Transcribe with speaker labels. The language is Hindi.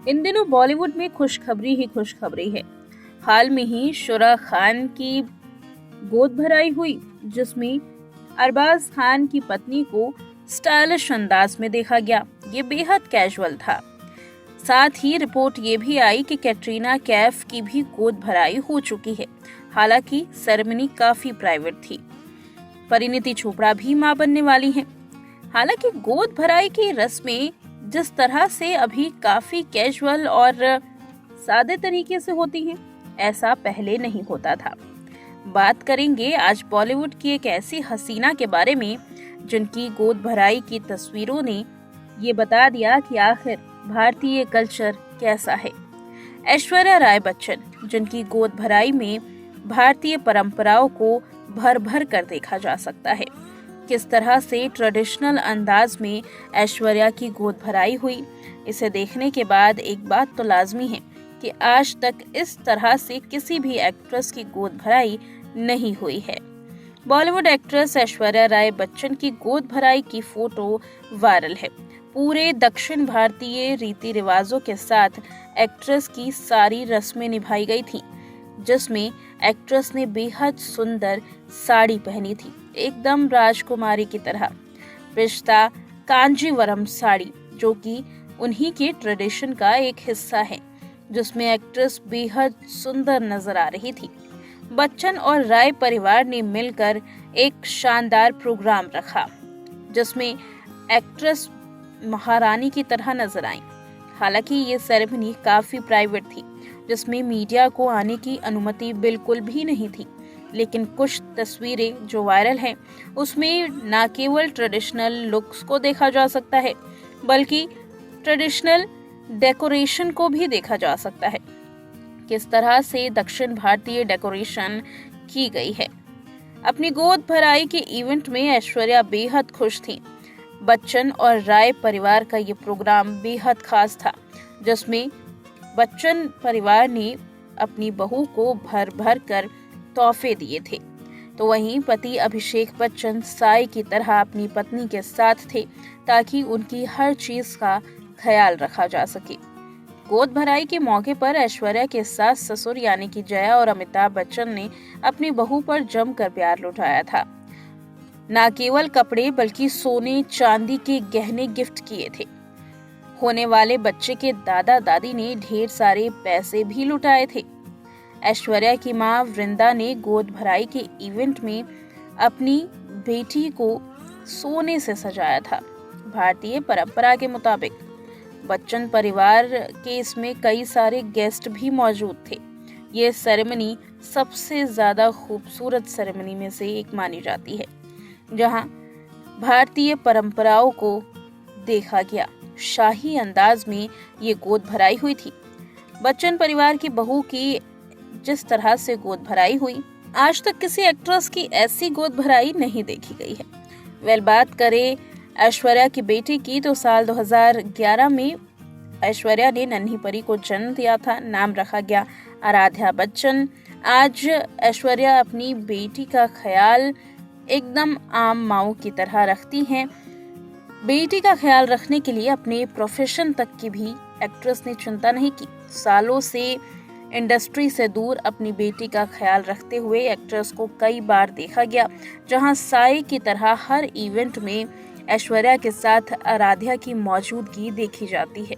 Speaker 1: इन दिनों बॉलीवुड में खुशखबरी ही खुशखबरी है। हाल में ही शुरा खान की गोद भराई हुई, जिसमें अरबाज खान की पत्नी को स्टाइलिश अंदाज में देखा गया। ये बेहद कैजुअल था। साथ ही रिपोर्ट ये भी आई कि कैटरीना कैफ की भी गोद भराई हो चुकी है। हालांकि सेरेमनी काफी प्राइवेट थी। परिणीति चोपड़ा भी मां बनने वाली हैं। हालांकि गोद भराई की रस्में जिस तरह से अभी काफी कैजुअल और सादे तरीके से होती हैं, ऐसा पहले नहीं होता था। बात करेंगे आज बॉलीवुड की एक ऐसी हसीना के बारे में जिनकी गोद भराई की तस्वीरों ने ये बता दिया कि आखिर भारतीय कल्चर कैसा है। ऐश्वर्या राय बच्चन, जिनकी गोद भराई में भारतीय परंपराओं को भर भर कर देखा जा सकता है। किस तरह से ट्रेडिशनल अंदाज में ऐश्वर्या की गोद भराई हुई, इसे देखने के बाद एक बात तो लाजमी है कि आज तक इस तरह से किसी भी एक्ट्रेस की गोद भराई नहीं हुई है। बॉलीवुड एक्ट्रेस ऐश्वर्या राय बच्चन की गोद भराई की फोटो वायरल है। पूरे दक्षिण भारतीय रीति रिवाजों के साथ एक्ट्रेस की सारी रस्में निभाई गई थी, जिसमें एक्ट्रेस ने बेहद सुंदर साड़ी पहनी थी, एकदम राजकुमारी की तरह। पिस्ता कांजीवरम साड़ी, जो कि उन्हीं के ट्रेडिशन का एक हिस्सा है, जिसमें एक्ट्रेस बेहद सुंदर नजर आ रही थी। बच्चन और राय परिवार ने मिलकर एक शानदार प्रोग्राम रखा, जिसमें एक्ट्रेस महारानी की तरह नजर आई। हालांकि ये सेरेमनी काफी प्राइवेट थी, जिसमें मीडिया को आने की अनुमति बिल्कुल भी नहीं थी। लेकिन कुछ तस्वीरें जो वायरल हैं, उसमें न केवल ट्रेडिशनल लुक्स को देखा जा सकता है, बल्कि ट्रेडिशनल डेकोरेशन को भी देखा जा सकता है। किस तरह से दक्षिण भारतीय डेकोरेशन की गई है। अपनी गोद भराई के इवेंट में ऐश्वर्या बेहद खुश थी। बच्चन और राय परिवार का ये प्रोग्राम बेहद खास था, जिसमें बच्चन परिवार ने अपनी बहू को भर भर कर तोहफे दिए थे, तो वहीं पति अभिषेक बच्चन साई की तरह अपनी पत्नी के साथ थे, ताकि उनकी हर चीज का ख्याल रखा जा सके। गोद भराई के मौके पर ऐश्वर्या के सास ससुर यानी कि जया और अमिताभ बच्चन ने अपनी बहू पर जमकर प्यार लुटाया था। न केवल कपड़े बल्कि सोने चांदी के गहने गिफ्ट किए थे। होने वाले बच्चे के दादा दादी ने ढेर सारे पैसे भी लुटाए थे। ऐश्वर्या की मां वृंदा ने गोद भराई के इवेंट में अपनी बेटी को सोने से सजाया था, भारतीय परंपरा के मुताबिक। बच्चन परिवार के इसमें कई सारे गेस्ट भी मौजूद थे। ये सेरेमनी सबसे ज्यादा खूबसूरत सेरेमनी में से एक मानी जाती है, जहां भारतीय परंपराओं को देखा गया। शाही अंदाज में ये गोद भराई हुई थी। बच्चन परिवार की बहू की जिस तरह से गोद भराई हुई, आज तक किसी एक्ट्रेस की ऐसी गोद भराई नहीं देखी गई है। बात करें ऐश्वर्या की बेटी की, तो साल 2011 में ऐश्वर्या ने नन्ही परी को जन्म दिया था। नाम रखा गया आराध्या बच्चन। आज ऐश्वर्या अपनी बेटी का ख्याल एकदम आम माओ की तरह रखती हैं। बेटी का ख्याल रखने के लिए अपने प्रोफेशन तक की भी एक्ट्रेस ने चिंता नहीं की। सालों से इंडस्ट्री से दूर अपनी बेटी का ख्याल रखते हुए एक्ट्रेस को कई बार देखा गया, जहां साई की तरह हर इवेंट में ऐश्वर्या के साथ आराध्या की मौजूदगी देखी जाती है।